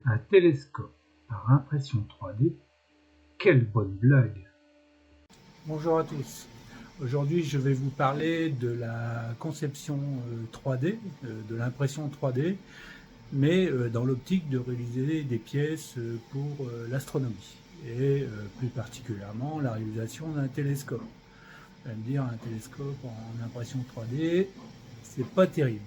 Un télescope par impression 3D, quelle bonne blague! Bonjour à tous. Aujourd'hui, je vais vous parler de la conception 3D, de l'impression 3D, mais dans l'optique de réaliser des pièces pour l'astronomie et plus particulièrement la réalisation d'un télescope. Vous allez me dire, un télescope en impression 3D, c'est pas terrible.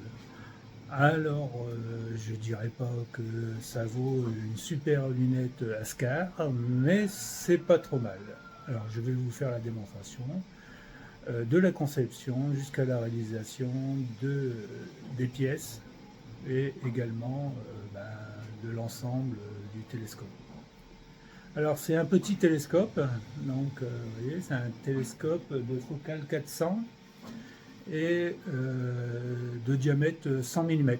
Alors, je dirais pas que ça vaut une super lunette Ascar, mais c'est pas trop mal. Alors, je vais vous faire la démonstration de la conception jusqu'à la réalisation des pièces et également de l'ensemble du télescope. Alors, c'est un petit télescope, donc vous voyez, c'est un télescope de focale 400 et de diamètre 100 mm.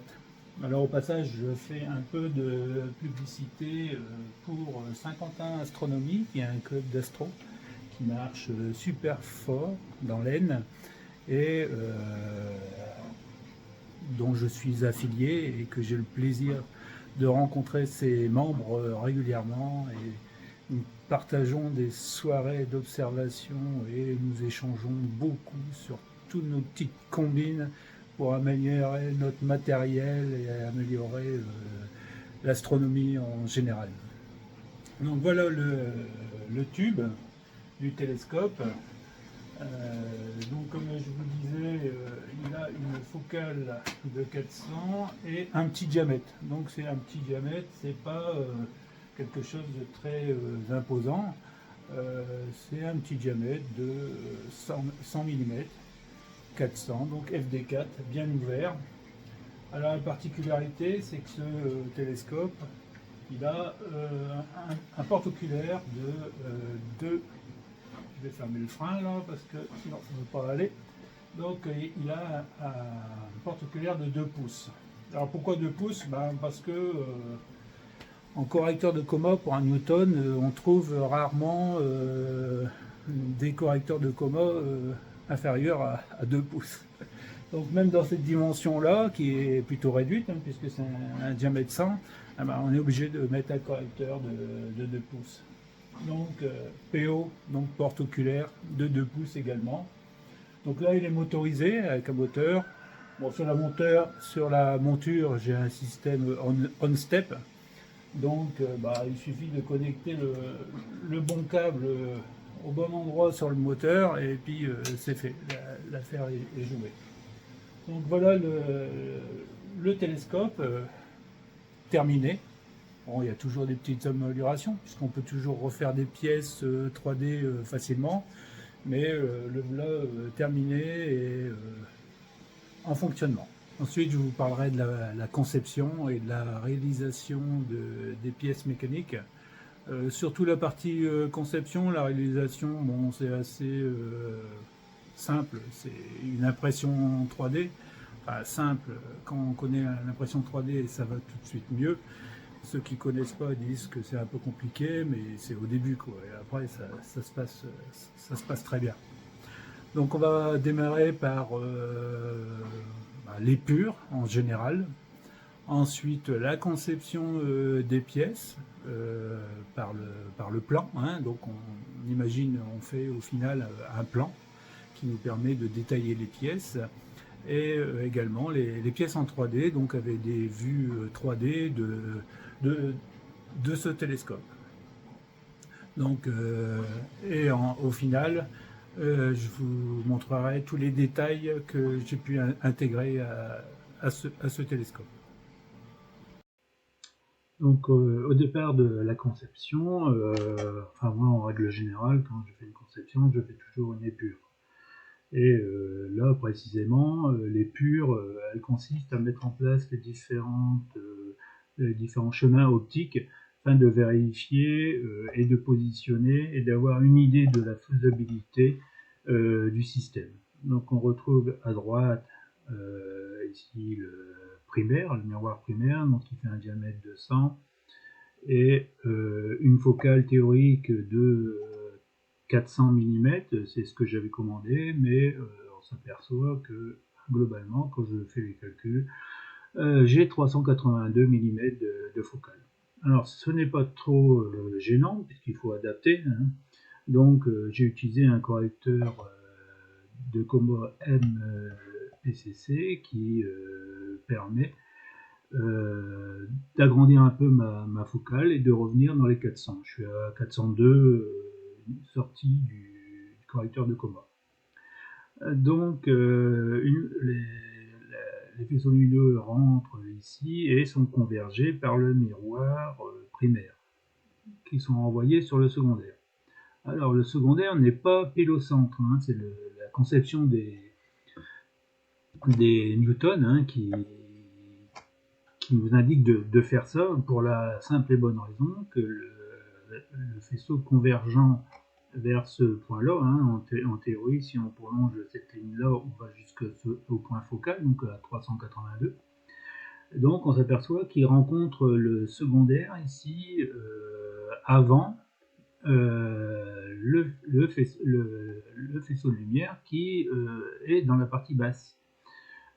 Alors au passage, je fais un peu de publicité pour Saint-Quentin Astronomie, qui est un club d'astro qui marche super fort dans l'Aisne et dont je suis affilié et que j'ai le plaisir de rencontrer ses membres régulièrement, et nous partageons des soirées d'observation et nous échangeons beaucoup sur toutes nos petites combines pour améliorer notre matériel et améliorer l'astronomie en général. Donc voilà le tube du télescope. Donc comme je vous disais, il a une focale de 400 et un petit diamètre. Donc c'est un petit diamètre, c'est pas quelque chose de très imposant. C'est un petit diamètre de 100 mm, 400, donc FD4, bien ouvert. Alors la particularité, c'est que ce télescope, il a un porte-oculaire de 2. Je vais fermer le frein là parce que sinon ça ne va pas aller. Donc il a un porte-oculaire de 2 pouces. Alors pourquoi 2 pouces? Parce que en correcteur de coma pour un Newton, on trouve rarement des correcteurs de coma inférieurs à 2 pouces. Donc même dans cette dimension-là, qui est plutôt réduite, puisque c'est un diamètre 100, on est obligé de mettre un correcteur de 2 pouces. Donc PO, donc porte oculaire de 2 pouces également. Donc là il est motorisé avec un moteur. Bon, sur la monture, j'ai un système on-step. Donc il suffit de connecter le bon câble au bon endroit sur le moteur et puis c'est fait, l'affaire est jouée. Donc voilà le télescope terminé. Bon, il y a toujours des petites améliorations, puisqu'on peut toujours refaire des pièces 3D facilement, mais le voilà terminé et en fonctionnement. Ensuite, je vous parlerai de la conception et de la réalisation des pièces mécaniques. Surtout la partie conception, la réalisation, bon, c'est assez simple, c'est une impression 3D. Enfin, simple, quand on connaît l'impression 3D, ça va tout de suite mieux. Ceux qui ne connaissent pas disent que c'est un peu compliqué, mais c'est au début, quoi. Et après, ça se passe très bien. Donc on va démarrer par l'épure en général. Ensuite, la conception des pièces par le plan. Donc on imagine, on fait au final un plan qui nous permet de détailler les pièces. Et également les pièces en 3D, donc avec des vues 3D de ce télescope. Donc, au final, je vous montrerai tous les détails que j'ai pu intégrer à ce télescope. Donc au départ de la conception, enfin moi en règle générale, quand je fais une conception, je fais toujours une épure. Et là précisément, l'épure, elle consiste à mettre en place les différents chemins optiques afin de vérifier et de positionner et d'avoir une idée de la faisabilité du système. Donc on retrouve à droite ici le primaire, le miroir primaire, donc qui fait un diamètre de 100 et une focale théorique de 400 mm, c'est ce que j'avais commandé, mais on s'aperçoit que globalement, quand je fais les calculs, j'ai 382 mm de focale. Alors ce n'est pas trop gênant puisqu'il faut adapter, hein. Donc j'ai utilisé un correcteur de Coma MPCC qui permet d'agrandir un peu ma focale et de revenir dans les 400. Je suis à 402 sortie du correcteur de Coma. Donc les faisceaux lumineux rentrent ici et sont convergés par le miroir primaire qui sont envoyés sur le secondaire. Alors le secondaire n'est pas pile au centre, hein, c'est la conception des Newton hein, qui nous indique de faire ça pour la simple et bonne raison que le faisceau convergent vers ce point-là, hein, en théorie, si on prolonge cette ligne-là, on va jusqu'au point focal, donc à 382. Donc on s'aperçoit qu'il rencontre le secondaire ici avant le faisceau de lumière qui est dans la partie basse.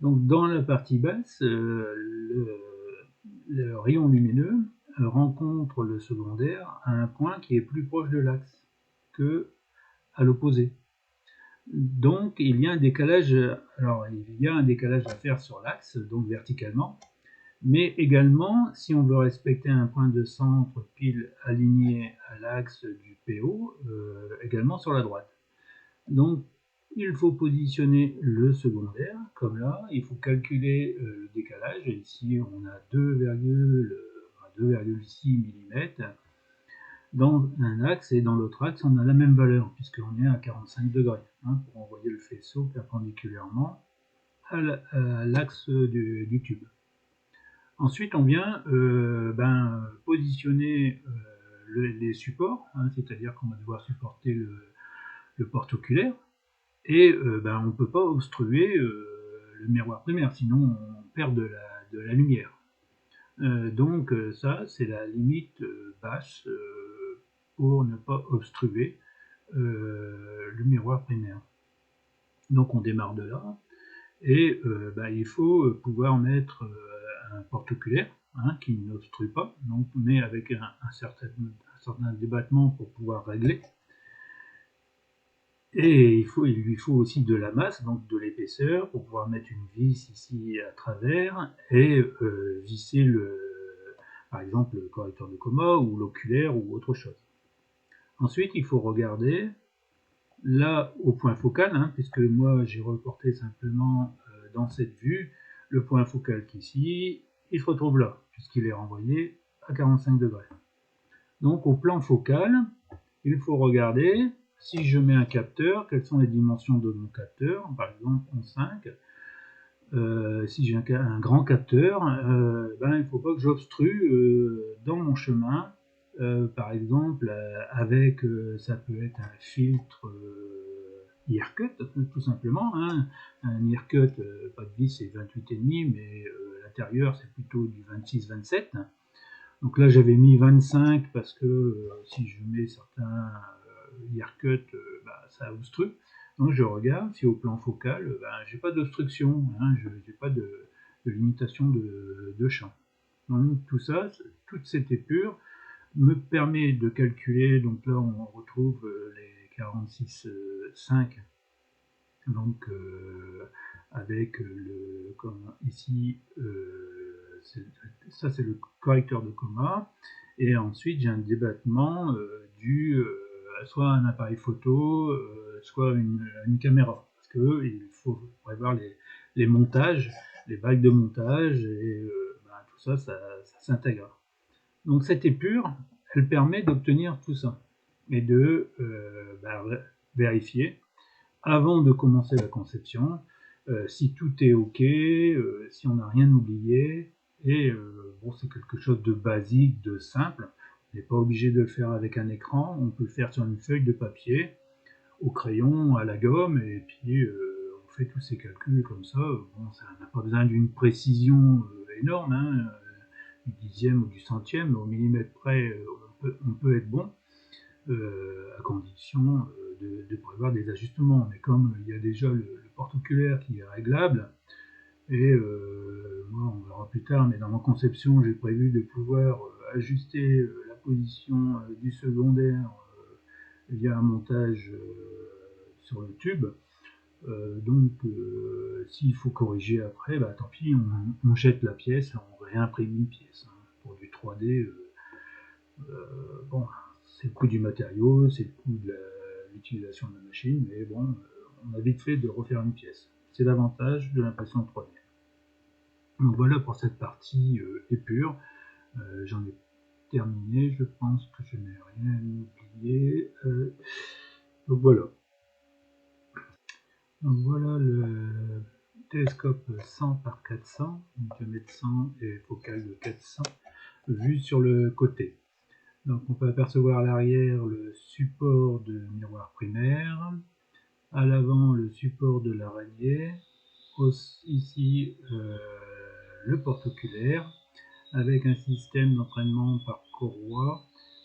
Donc dans la partie basse, le rayon lumineux rencontre le secondaire à un point qui est plus proche de l'axe que à l'opposé. Donc il y a un décalage, alors il y a un décalage à faire sur l'axe, donc verticalement, mais également si on veut respecter un point de centre pile aligné à l'axe du PO, également sur la droite. Donc il faut positionner le secondaire, comme là, il faut calculer le décalage, et ici on a 2,6 mm dans un axe, et dans l'autre axe on a la même valeur, puisqu'on est à 45 degrés, hein, pour envoyer le faisceau perpendiculairement à l'axe du tube. Ensuite on vient positionner les supports, hein, c'est-à-dire qu'on va devoir supporter le porte-oculaire, et on ne peut pas obstruer le miroir primaire, sinon on perd de la lumière. Donc ça, c'est la limite basse pour ne pas obstruer le miroir primaire. Donc on démarre de là, et il faut pouvoir mettre un porte-oculaire hein, qui n'obstrue pas, donc, mais avec un certain débattement pour pouvoir régler. Et il lui faut aussi de la masse, donc de l'épaisseur, pour pouvoir mettre une vis ici à travers et visser par exemple le correcteur de Coma ou l'oculaire ou autre chose. Ensuite, il faut regarder là au point focal, hein, puisque moi j'ai reporté simplement dans cette vue le point focal qu'ici, il se retrouve là, puisqu'il est renvoyé à 45 degrés. Donc au plan focal, il faut regarder si je mets un capteur, quelles sont les dimensions de mon capteur, par exemple 11,5. Si j'ai un grand capteur, il ne faut pas que j'obstrue dans mon chemin, par exemple avec, ça peut être un filtre ear-cut, tout simplement, hein. Un ear-cut, pas de vis, c'est 28,5, mais l'intérieur c'est plutôt du 26-27. Donc là j'avais mis 25 parce que si je mets certains ear-cut, ça obstrue. Donc je regarde si au plan focal, j'ai pas d'obstruction, hein, je n'ai pas de limitation de champ. Donc tout ça, toute cette épure me permet de calculer, donc là on retrouve les 46,5, donc avec ici, ça c'est le correcteur de Coma, et ensuite j'ai un débattement soit un appareil photo, soit une caméra, parce que il faut prévoir les montages, les bagues de montage, et tout ça, ça s'intègre. Donc cette épure, elle permet d'obtenir tout ça, et de vérifier, avant de commencer la conception, si tout est ok, si on n'a rien oublié, et c'est quelque chose de basique, de simple. On n'est pas obligé de le faire avec un écran, on peut le faire sur une feuille de papier, au crayon, à la gomme, et puis on fait tous ces calculs comme ça. Ça n'a pas besoin d'une précision énorme, hein, du dixième ou du centième, mais au millimètre près, on peut être bon, à condition de prévoir des ajustements. Mais comme il y a déjà le porte-oculaire qui est réglable, et moi on verra plus tard, mais dans ma conception j'ai prévu de pouvoir ajuster la position du secondaire via un montage sur le tube. Donc s'il faut corriger après, bah, tant pis, on jette la pièce, on réimprime une pièce. Hein. Pour du 3D, bon, c'est le coût du matériau, c'est le coût de l'utilisation de la machine, mais bon, on a vite fait de refaire une pièce. C'est l'avantage de l'impression 3D. Donc voilà pour cette partie épure. J'en ai terminé, je pense que je n'ai rien oublié. Donc voilà. Donc voilà le télescope 100 par 400, donc diamètre 100 et focale de 400, vu sur le côté. Donc on peut apercevoir à l'arrière le support de miroir primaire, à l'avant le support de l'araignée, ici le porte-oculaire, avec un système d'entraînement par courroie.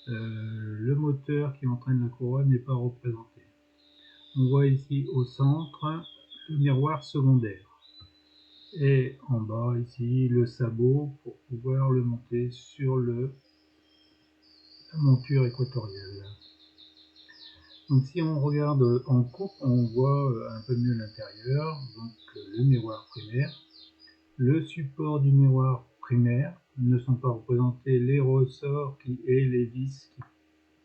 Le moteur qui entraîne la courroie n'est pas représenté. On voit ici au centre le miroir secondaire. Et en bas ici le sabot pour pouvoir le monter sur la monture équatoriale. Donc si on regarde en coupe, on voit un peu mieux l'intérieur. Donc le miroir primaire. Le support du miroir primaire ne sont pas représentés les ressorts et les vis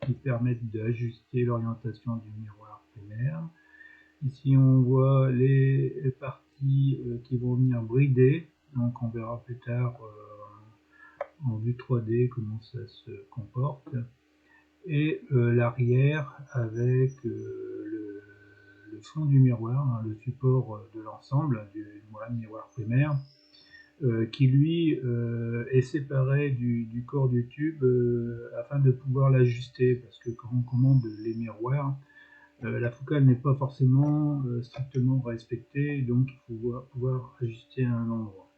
qui permettent d'ajuster l'orientation du miroir primaire. Ici on voit les parties qui vont venir brider, donc on verra plus tard en vue 3D comment ça se comporte. Et l'arrière avec le fond du miroir, hein, le support de l'ensemble du miroir primaire, qui lui est séparé du corps du tube afin de pouvoir l'ajuster, parce que quand on commande les miroirs, la focale n'est pas forcément strictement respectée, donc il faut pouvoir ajuster à un endroit.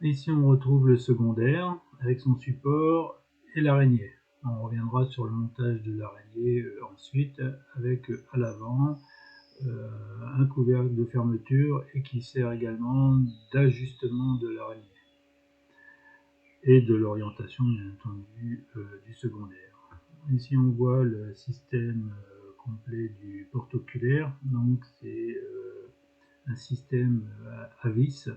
Ici on retrouve le secondaire avec son support et l'araignée. On reviendra sur le montage de l'araignée ensuite, avec à l'avant un couvercle de fermeture et qui sert également d'ajustement de l'araignée et de l'orientation bien entendu du secondaire. Ici on voit le système complet du porte-oculaire, donc c'est un système à vis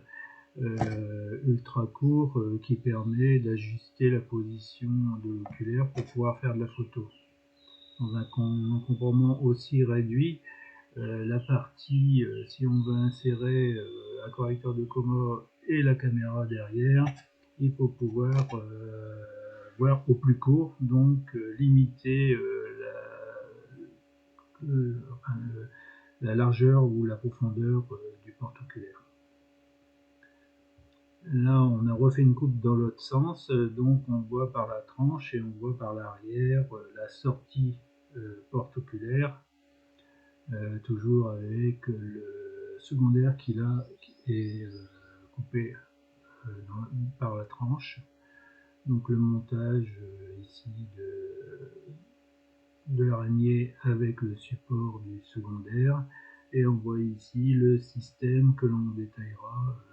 ultra court qui permet d'ajuster la position de l'oculaire pour pouvoir faire de la photo. Dans un encombrement aussi réduit, la partie, si on veut insérer un correcteur de coma et la caméra derrière, il faut pouvoir voir au plus court, donc limiter la largeur ou la profondeur du porte-oculaire. Là, on a refait une coupe dans l'autre sens, donc on voit par la tranche et on voit par l'arrière la sortie porte-oculaire, toujours avec le secondaire qui là est coupé par la tranche. Donc le montage ici de l'araignée avec le support du secondaire, et on voit ici le système que l'on détaillera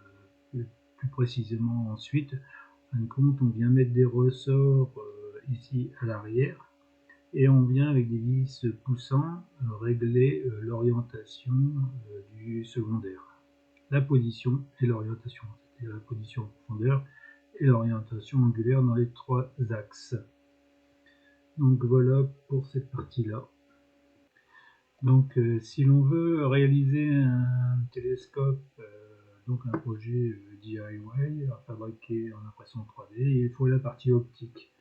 plus précisément ensuite. En fin de compte, on vient mettre des ressorts ici à l'arrière et on vient avec des vis poussants régler l'orientation du secondaire, la position et l'orientation, c'est-à-dire la position en profondeur et l'orientation angulaire dans les trois axes. Donc voilà pour cette partie-là. Donc si l'on veut réaliser un télescope, donc un projet DIY à fabriquer en impression 3D, il faut la partie optique.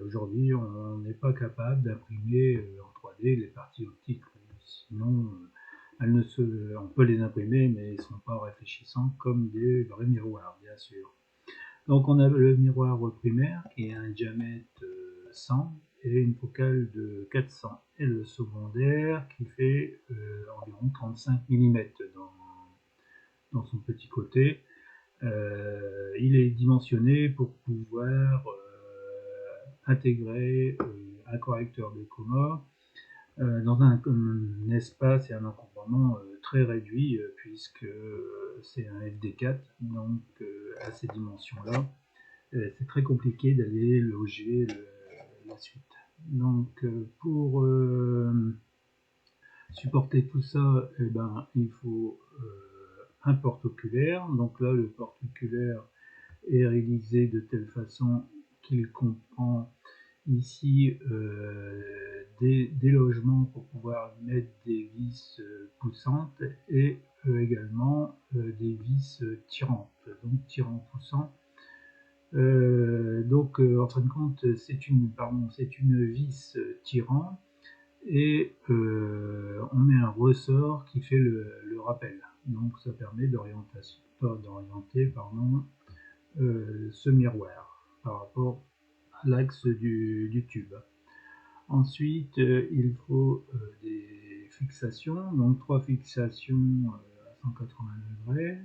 Aujourd'hui, on n'est pas capable d'imprimer en 3D les parties optiques, sinon on peut les imprimer, mais ils ne sont pas réfléchissants comme des vrais miroirs, bien sûr. Donc on a le miroir primaire qui est un diamètre 100 et une focale de 400, et le secondaire qui fait environ 35 mm dans son petit côté. Il est dimensionné pour pouvoir intégrer un correcteur de coma dans un espace et un encombrement très réduit, puisque c'est un FD4, donc à ces dimensions-là, c'est très compliqué d'aller loger la suite. Donc pour supporter tout ça, eh ben, il faut un porte-oculaire. Donc là, le porte-oculaire est réalisé de telle façon qu'il comprend ici des logements pour pouvoir mettre des vis poussantes et également des vis tirantes, donc tirant poussant. En fin de compte, c'est une vis tirant et on met un ressort qui fait le rappel. Donc ça permet d'orienter ce miroir par rapport à l'axe du tube. Ensuite, il faut des fixations, donc 3 fixations à 180 degrés,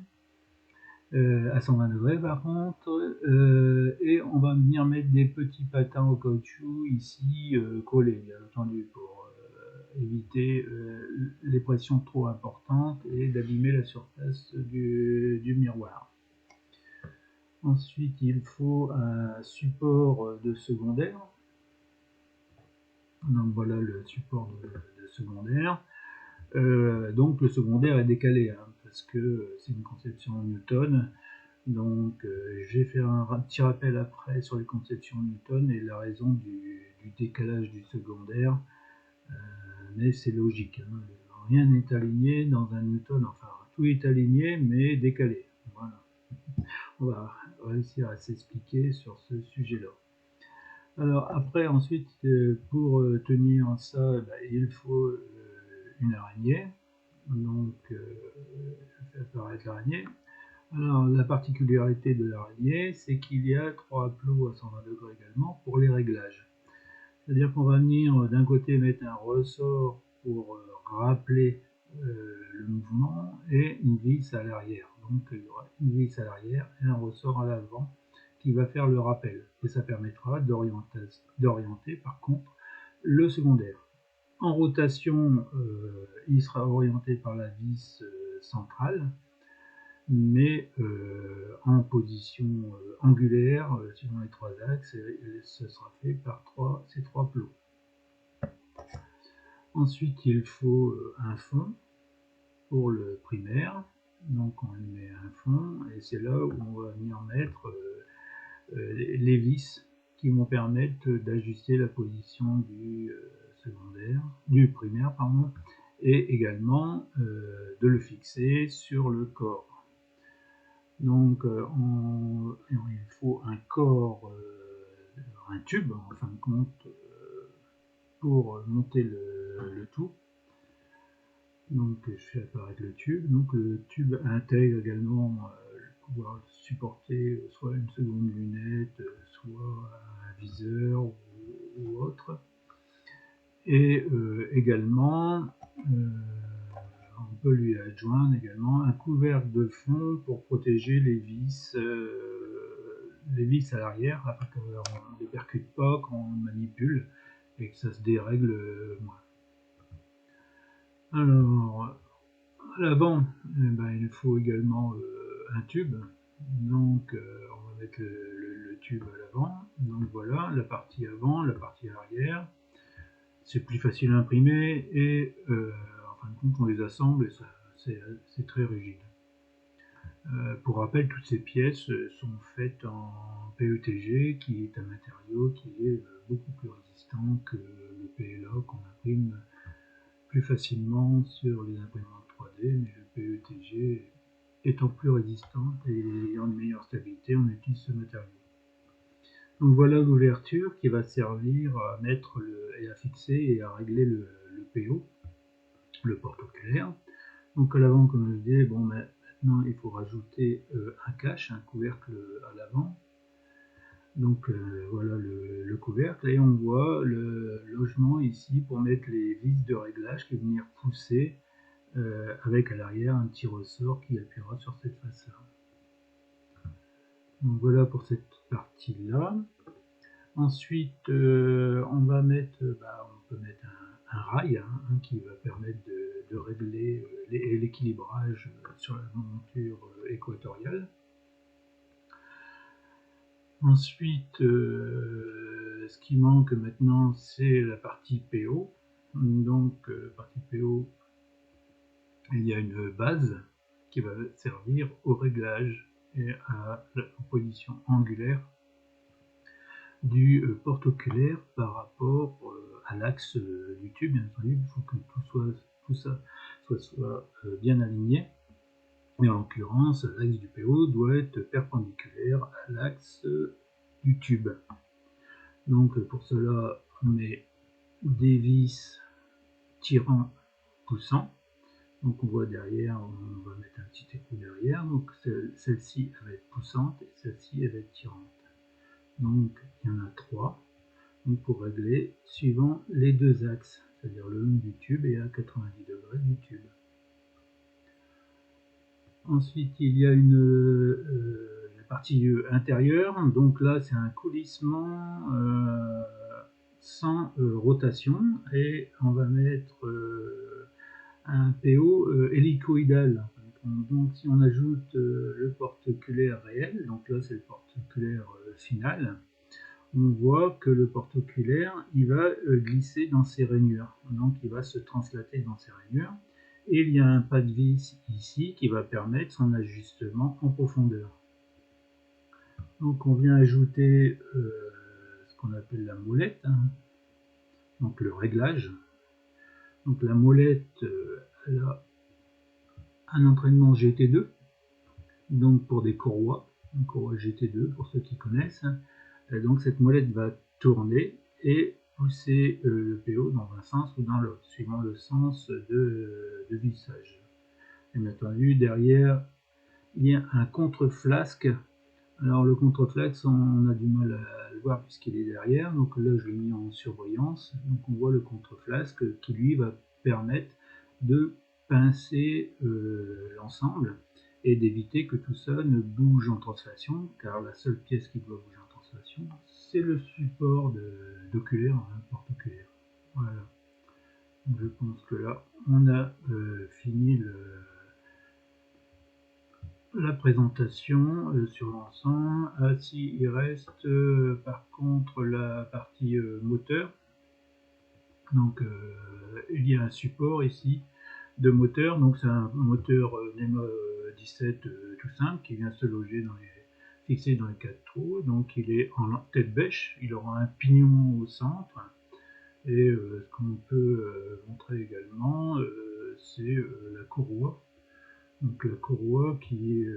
à 120 degrés par contre, et on va venir mettre des petits patins au caoutchouc ici collés, bien entendu, pour éviter les pressions trop importantes et d'abîmer la surface du miroir. Ensuite, il faut un support de secondaire. Donc voilà le support de secondaire. Donc le secondaire est décalé, hein, parce que c'est une conception Newton. Donc j'ai fait un petit rappel après sur les conceptions Newton et la raison du décalage du secondaire. Mais c'est logique, hein. Rien n'est aligné dans un Newton, enfin tout est aligné mais décalé. Voilà. On va réussir à s'expliquer sur ce sujet-là. Alors après, ensuite, pour tenir ça, il faut une araignée. Donc, je fais apparaître l'araignée. Alors, la particularité de l'araignée, c'est qu'il y a 3 plots à 120 degrés également pour les réglages. C'est-à-dire qu'on va venir d'un côté mettre un ressort pour rappeler le mouvement et une vis à l'arrière. Donc il y aura une vis à l'arrière et un ressort à l'avant qui va faire le rappel. Et ça permettra d'orienter par contre le secondaire. En rotation, il sera orienté par la vis centrale, mais en position angulaire, suivant les 3 axes, et ce sera fait par ces 3 plots. Ensuite, il faut un fond pour le primaire. Donc on lui met un fond, et c'est là où on va venir mettre les vis qui vont permettre d'ajuster la position du primaire, pardon, et également de le fixer sur le corps. Donc il faut un corps, un tube en fin de compte, pour monter le tout. Donc je fais apparaître le tube. Donc le tube intègre également pouvoir supporter soit une seconde lunette, soit un viseur ou autre. Et également, on peut lui adjoindre également un couvercle de fond pour protéger les vis à l'arrière, afin qu'on ne les percute pas quand on manipule et que ça se dérègle moins. Alors, à l'avant, il faut également un tube. Donc, on va mettre le tube à l'avant. Donc voilà, la partie avant, la partie arrière. C'est plus facile à imprimer et en fin de compte, on les assemble et c'est très rigide. Pour rappel, toutes ces pièces sont faites en PETG, qui est un matériau qui est beaucoup plus résistant que le PLA qu'on imprime plus facilement sur les imprimantes 3D, mais le PETG étant plus résistant et ayant une meilleure stabilité, on utilise ce matériau. Donc voilà l'ouverture qui va servir à mettre et à fixer et à régler le PO, le porte-oculaire. Donc à l'avant, comme je disais, maintenant il faut rajouter un cache, un couvercle à l'avant. Donc voilà le couvercle, et on voit le logement ici pour mettre les vis de réglage qui vont venir pousser avec à l'arrière un petit ressort qui appuiera sur cette face-là. Donc voilà pour cette partie-là. Ensuite, on va mettre, on peut mettre un rail qui va permettre de régler l'équilibrage sur la monture équatoriale. Ensuite, ce qui manque maintenant, c'est la partie PO. Donc, partie PO, il y a une base qui va servir au réglage et à la position angulaire du porte-oculaire par rapport à l'axe du tube. Bien entendu, il faut que tout ça soit bien aligné. Et en l'occurrence, l'axe du PO doit être perpendiculaire à l'axe du tube. Donc pour cela, on met des vis tirant poussant. Donc on voit derrière, on va mettre un petit écrou derrière. Donc celle-ci va être poussante et celle-ci va être tirante. Donc il y en a 3. Donc pour régler suivant les deux axes, c'est-à-dire le long du tube et à 90 degrés du tube. Ensuite, il y a la partie intérieure. Donc là, c'est un coulissement sans rotation. Et on va mettre un PO hélicoïdal. Donc si on ajoute le porte-oculaire réel, donc là c'est le porte-oculaire final, on voit que le porte-oculaire il va glisser dans ses rainures. Donc il va se translater dans ses rainures. Et il y a un pas de vis ici qui va permettre son ajustement en profondeur. Donc on vient ajouter ce qu'on appelle la molette, donc le réglage. Donc la molette, elle a un entraînement GT2, donc pour des courroies, une courroie GT2 pour ceux qui connaissent. Donc cette molette va tourner et pousser le PO dans un sens ou dans l'autre, suivant le sens de vissage. Et bien entendu, derrière, il y a un contre-flasque. Alors le contre-flasque, on a du mal à le voir puisqu'il est derrière, donc là je l'ai mis en surbrillance. Donc on voit le contre-flasque qui lui va permettre de pincer l'ensemble et d'éviter que tout ça ne bouge en translation, car la seule pièce qui doit bouger en translation, c'est le support d'oculaire, porte-oculaire. Voilà. Je pense que là, on a fini la présentation sur l'ensemble. Si il reste par contre la partie moteur. Donc il y a un support ici de moteur. Donc c'est un moteur NEMA 17 tout simple qui vient se loger fixé dans les 4 trous. Donc il est en tête bêche. Il aura un pignon au centre. Et ce qu'on peut montrer également, c'est la courroie. Donc la courroie qui est,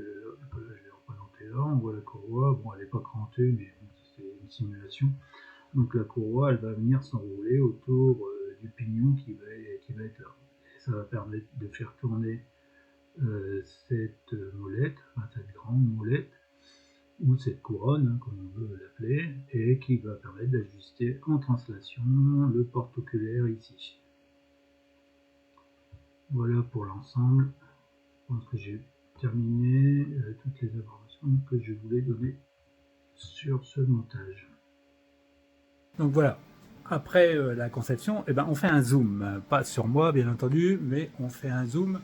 voilà, je l'ai représentée là, on voit la courroie, bon elle n'est pas crantée mais bon, c'est une simulation. Donc la courroie elle va venir s'enrouler autour du pignon qui va être là. Et ça va permettre de faire tourner cette molette, enfin cette grande molette, ou cette couronne, hein, comme on veut l'appeler, et qui va permettre d'ajuster en translation le porte-oculaire ici. Voilà pour l'ensemble. Je pense que j'ai terminé toutes les informations que je voulais donner sur ce montage. Donc voilà, après la conception, eh ben, on fait un zoom, pas sur moi bien entendu, mais on fait un zoom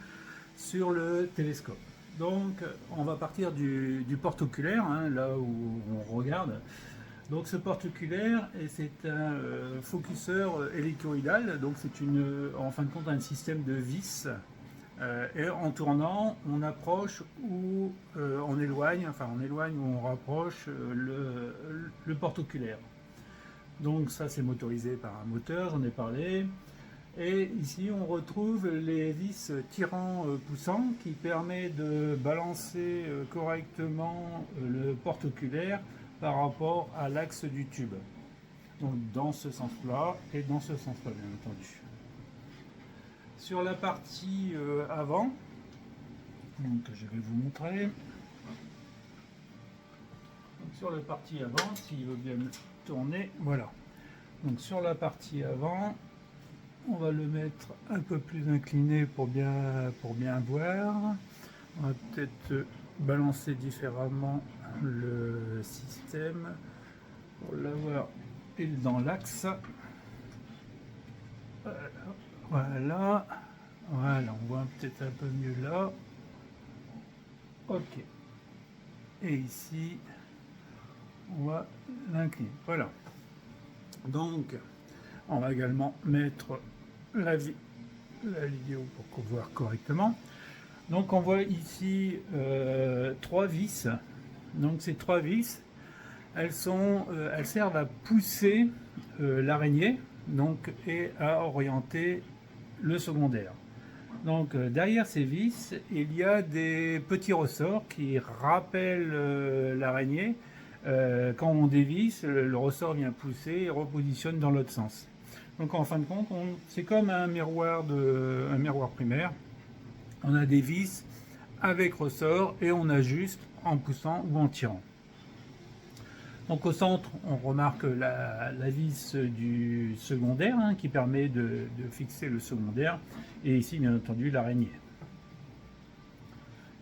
sur le télescope. Donc on va partir du porte-oculaire, hein, là où on regarde. Donc ce porte-oculaire, c'est un focuseur hélicoïdal, donc c'est en fin de compte un système de vis. Et en tournant, on approche ou on éloigne, enfin on éloigne ou on rapproche le porte-oculaire. Donc ça c'est motorisé par un moteur, j'en ai parlé. Et ici on retrouve les vis tirants-poussants qui permet de balancer correctement le porte-oculaire par rapport à l'axe du tube. Donc dans ce sens-là et dans ce sens-là bien entendu. Sur la partie avant, donc je vais vous montrer. Donc sur la partie avant, s'il veut bien tourner, voilà. Donc sur la partie avant, on va le mettre un peu plus incliné pour bien voir. On va peut-être balancer différemment le système pour l'avoir pile dans l'axe. Voilà, on voit peut-être un peu mieux là. Ok. Et ici, on va l'incliner. Voilà. Donc, on va également mettre la vidéo pour qu'on voit correctement. Donc, on voit ici 3 vis. Donc, ces 3 vis, elles servent à pousser l'araignée, donc, et à orienter le secondaire. Donc derrière ces vis, il y a des petits ressorts qui rappellent l'araignée. Quand on dévisse, le ressort vient pousser et repositionne dans l'autre sens. Donc en fin de compte, c'est comme un miroir primaire. On a des vis avec ressort et on ajuste en poussant ou en tirant. Donc au centre, on remarque la vis du secondaire qui permet de fixer le secondaire, et ici bien entendu l'araignée.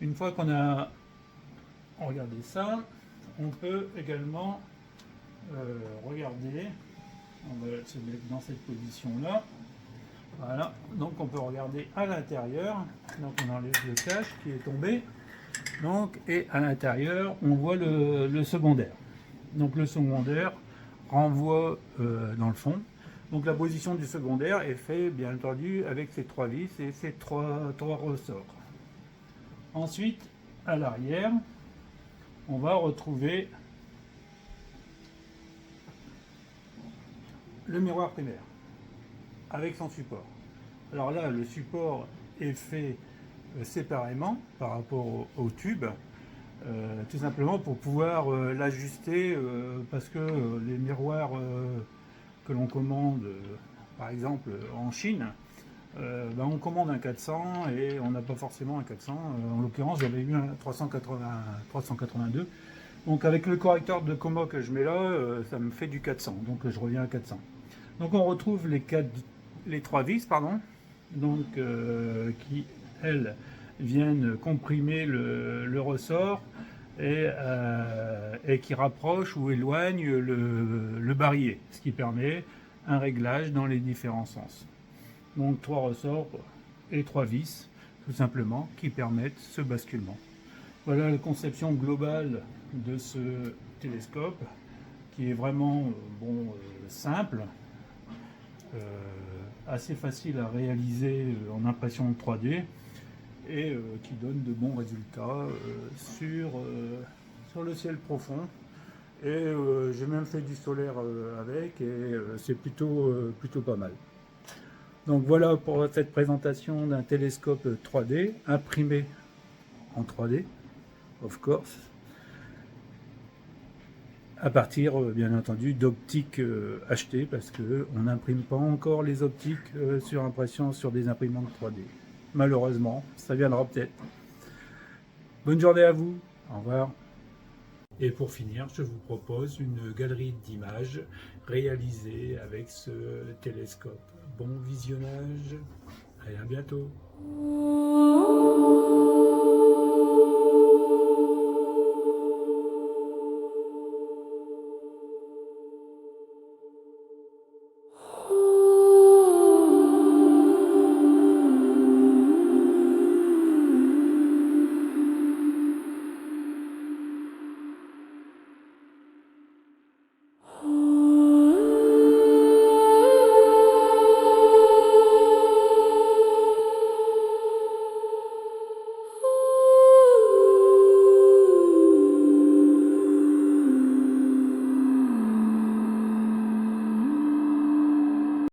Une fois qu'on a regardé ça, on peut également regarder, on va se mettre dans cette position là, voilà, donc on peut regarder à l'intérieur, donc on enlève le cache qui est tombé, donc, et à l'intérieur on voit le secondaire. Donc le secondaire renvoie dans le fond. Donc la position du secondaire est faite bien entendu avec ces 3 vis et ces trois ressorts. Ensuite, à l'arrière, on va retrouver le miroir primaire avec son support. Alors là, le support est fait séparément par rapport au tube. Tout simplement pour pouvoir l'ajuster parce que les miroirs que l'on commande par exemple en Chine, on commande un 400 et on n'a pas forcément un 400, en l'occurrence j'avais eu un 382, donc avec le correcteur de coma que je mets là, ça me fait du 400, donc je reviens à 400. Donc on retrouve les 3 vis donc qui elles viennent comprimer le ressort et qui rapproche ou éloigne le barillet, ce qui permet un réglage dans les différents sens. Donc 3 ressorts et 3 vis, tout simplement, qui permettent ce basculement. Voilà la conception globale de ce télescope, qui est vraiment simple, assez facile à réaliser en impression 3D, et qui donne de bons résultats sur le ciel profond. Et j'ai même fait du solaire avec, et c'est plutôt pas mal. Donc voilà pour cette présentation d'un télescope 3D, imprimé en 3D, of course, à partir bien entendu d'optiques achetées, parce qu'on n'imprime pas encore les optiques sur impression sur des imprimantes 3D. Malheureusement, ça viendra peut-être. Bonne journée à vous, au revoir. Et pour finir, je vous propose une galerie d'images réalisée avec ce télescope. Bon visionnage, et à bientôt.